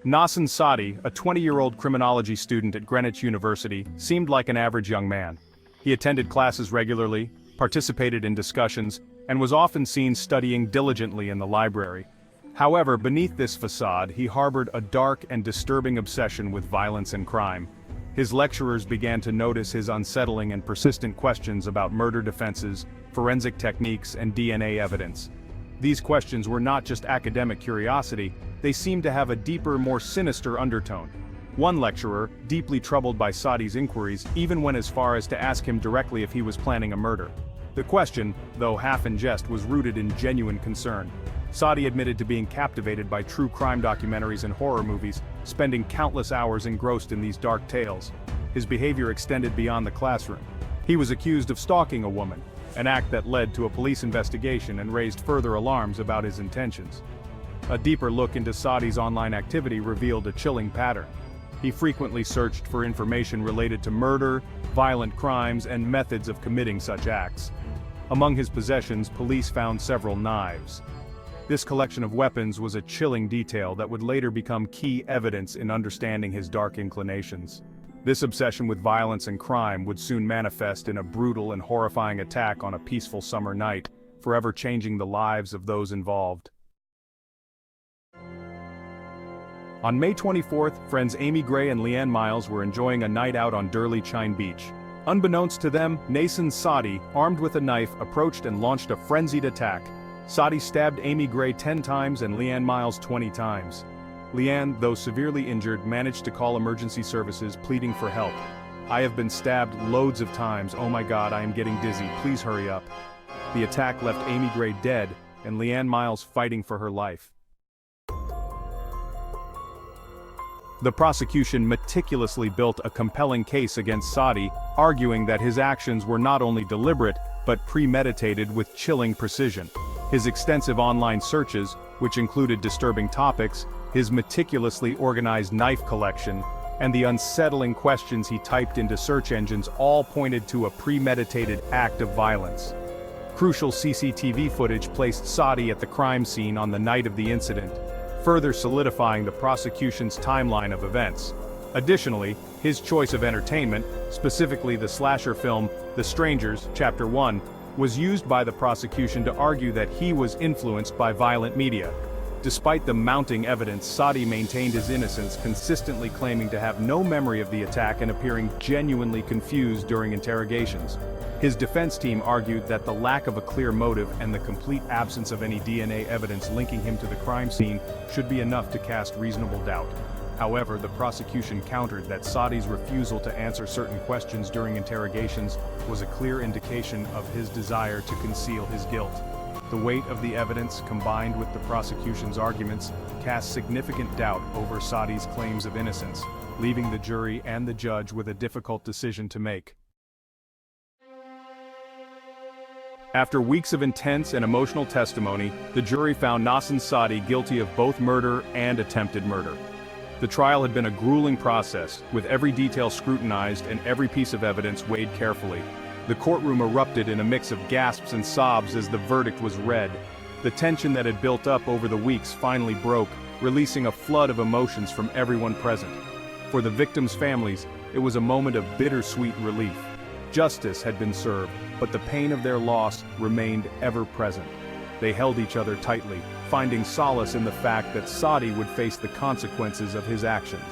Nasen Saadi, a 20-year-old criminology student at Greenwich University, seemed like an average young man. He attended classes regularly, participated in discussions, and was often seen studying diligently in the library. However, beneath this facade, he harbored a dark and disturbing obsession with violence and crime. His lecturers began to notice his unsettling and persistent questions about murder defenses, forensic techniques, and DNA evidence. These questions were not just academic curiosity, they seemed to have a deeper, more sinister undertone. One lecturer, deeply troubled by Saadi's inquiries, even went as far as to ask him directly if he was planning a murder. The question, though half in jest, was rooted in genuine concern. Saadi admitted to being captivated by true crime documentaries and horror movies, spending countless hours engrossed in these dark tales. His behavior extended beyond the classroom. He was accused of stalking a woman, an act that led to a police investigation and raised further alarms about his intentions. A deeper look into Saadi's online activity revealed a chilling pattern. He frequently searched for information related to murder, violent crimes, and methods of committing such acts. Among his possessions, police found several knives. This collection of weapons was a chilling detail that would later become key evidence in understanding his dark inclinations. This obsession with violence and crime would soon manifest in a brutal and horrifying attack on a peaceful summer night, forever changing the lives of those involved. On May 24th, friends Amie Gray and Leanne Miles were enjoying a night out on Durley Chine Beach. Unbeknownst to them, Nasen Saadi, armed with a knife, approached and launched a frenzied attack. Saadi stabbed Amie Gray 10 times and Leanne Miles 20 times. Leanne, though severely injured, managed to call emergency services, pleading for help. "I have been stabbed loads of times, oh my god, I am getting dizzy, please hurry up." The attack left Amie Gray dead, and Leanne Miles fighting for her life. The prosecution meticulously built a compelling case against Saadi, arguing that his actions were not only deliberate, but premeditated with chilling precision. His extensive online searches, which included disturbing topics, his meticulously organized knife collection, and the unsettling questions he typed into search engines all pointed to a premeditated act of violence. Crucial CCTV footage placed Saadi at the crime scene on the night of the incident, further solidifying the prosecution's timeline of events. Additionally, his choice of entertainment, specifically the slasher film The Strangers, Chapter 1, was used by the prosecution to argue that he was influenced by violent media. Despite the mounting evidence, Saadi maintained his innocence, consistently claiming to have no memory of the attack and appearing genuinely confused during interrogations. His defense team argued that the lack of a clear motive and the complete absence of any DNA evidence linking him to the crime scene should be enough to cast reasonable doubt. However, the prosecution countered that Saadi's refusal to answer certain questions during interrogations was a clear indication of his desire to conceal his guilt. The weight of the evidence, combined with the prosecution's arguments, cast significant doubt over Saadi's claims of innocence, leaving the jury and the judge with a difficult decision to make. After weeks of intense and emotional testimony, the jury found Nasen Saadi guilty of both murder and attempted murder. The trial had been a grueling process, with every detail scrutinized and every piece of evidence weighed carefully. The courtroom erupted in a mix of gasps and sobs as the verdict was read. The tension that had built up over the weeks finally broke, releasing a flood of emotions from everyone present. For the victims' families, it was a moment of bittersweet relief. Justice had been served, but the pain of their loss remained ever present. They held each other tightly, finding solace in the fact that Saadi would face the consequences of his actions.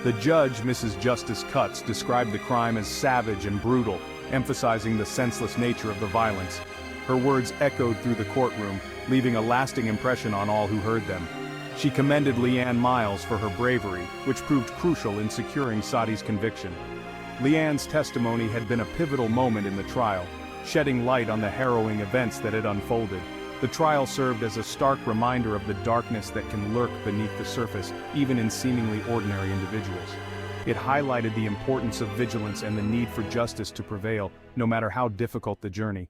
The judge, Mrs. Justice Cutts, described the crime as savage and brutal, emphasizing the senseless nature of the violence. Her words echoed through the courtroom, leaving a lasting impression on all who heard them. She commended Leanne Miles for her bravery, which proved crucial in securing Saadi's conviction. Leanne's testimony had been a pivotal moment in the trial, shedding light on the harrowing events that had unfolded. The trial served as a stark reminder of the darkness that can lurk beneath the surface, even in seemingly ordinary individuals. It highlighted the importance of vigilance and the need for justice to prevail, no matter how difficult the journey.